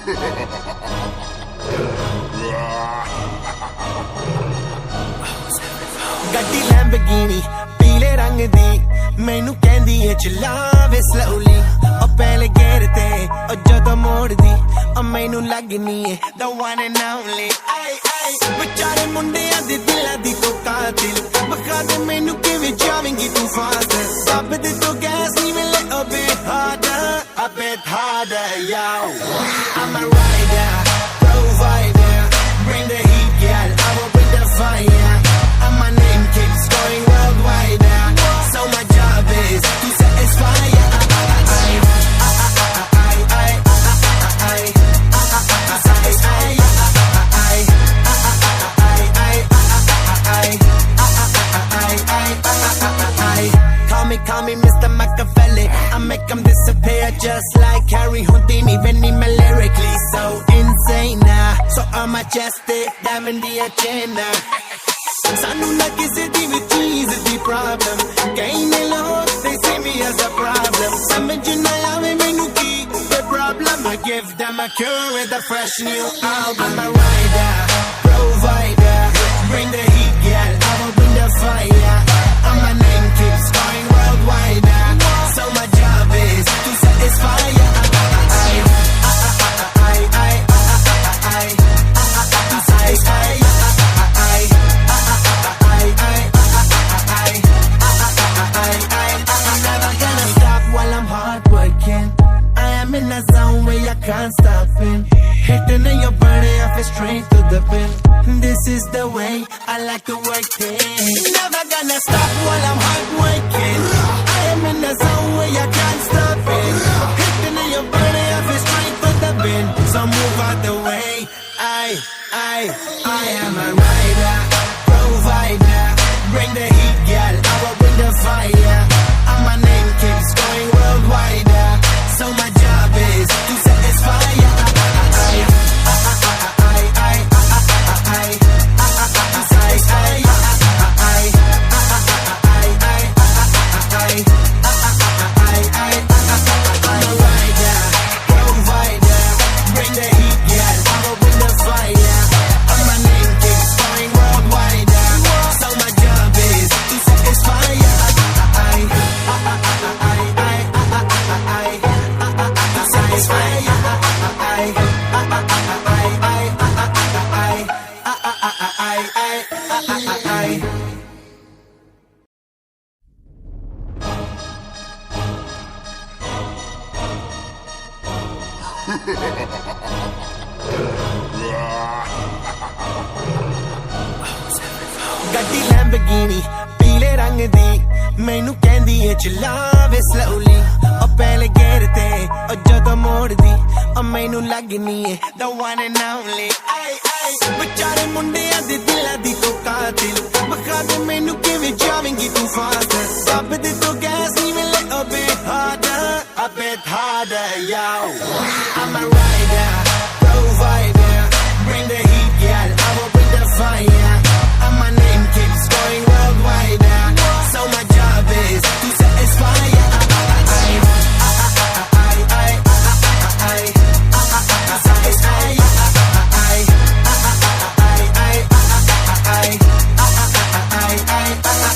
ਗੱਡੀ ਲੈਂਬਰਗਿਨੀ ਪੀਲੇ ਰੰਗ ਦੀ ਮੈਨੂੰ ਕਹਿੰਦੀ ਏ ਚਲਾਵੇ ਸਲੋਲੀ ਉਹ ਪਹਿਲੇ ਗੇਰ ਤੇ ਉਹ ਜਦੋਂ ਮੋੜਦੀ ਉਹ ਮੈਨੂੰ ਲੱਗਨੀ ਏ the one and only ਵਿਚਾਰੇ ਮੁੰਡਿਆਂ ਦੇ ਦਿਲਾਂ ਦੀ ਤੂੰ ਕਾਤਿਲ ਬਖਾ ਦੇ ਮੈਨੂੰ ਕਿਵੇਂ ਜਾਵੇਂਗੀ ਤੂੰ ਫਾਸਟ ਦੱਬ ਦੇ ਤੂੰ ਗੈਸ ਨੀ ਮਿਲੇ a bit harder yo I'm a rider provider bring the heat girl I will bring the fire and my name keeps going worldwide so my job is to satisfy Call me Mr. Machiavelli I make them disappear just like Harry Houdini when I'm lyrically so insane so I'm majestic diamond the agenda ਸਾਨੂੰ ਨਾ ਕਿਸੇ ਦੀ ਵੀ ਚੀਜ਼ ਦੀ problem ਕਈ ਨੇ ਲੋਕ they see me as a problem ਸਮਝ ਨਾ ਆਵੇ ਮੈਨੂੰ ਕੀ the problem I give them a cure with a fresh new album I'm a rider provider bring the heat girl I will bring the fire and my name keeps going worldwide so my job is to satisfy in a zone where I can't stop it hitting in your body I feel straight to the pin this is the way I like to work it never gonna stop while I'm hard working I am in a zone where I can't stop it hitting in your body I feel straight to the pin so move out the way I am a rider provider bring the heat girl I will bring the fire and my name keeps going worldwide so my job is to satisfy ਗੱਡੀ Lamborghini ਪੀਲੇ ਰੰਗ ਦੀ ਮੈਨੂੰ ਕਹਿੰਦੀ ਏ ਚਲਾਵੇ slowly ਉਹ ਪਹਿਲੇ ਗੇਰ ਤੇ ਉਹ ਜਦੋਂ ਮੋੜਦੀ ਉਹ ਮੈਨੂੰ ਲੱਗਨੀ ਏ the one and only ਵਿਚਾਰੇ ਮੁੰਡਿਆਂ ਦੇ ਦਿਲਾਂ ਦੀ ਤੂੰ ਕਾਤਿਲ ਬਖਾ ਦੇ ਮੈਨੂੰ ਕਿਵੇਂ ਜਾਵੇਂਗੀ ਤੂੰ ਫਾਸਟ ਦੱਬ ਦੇ ਤੂੰ ਗੈਸ ਨੀ ਮਿਲੇ a bit harder yo I'm a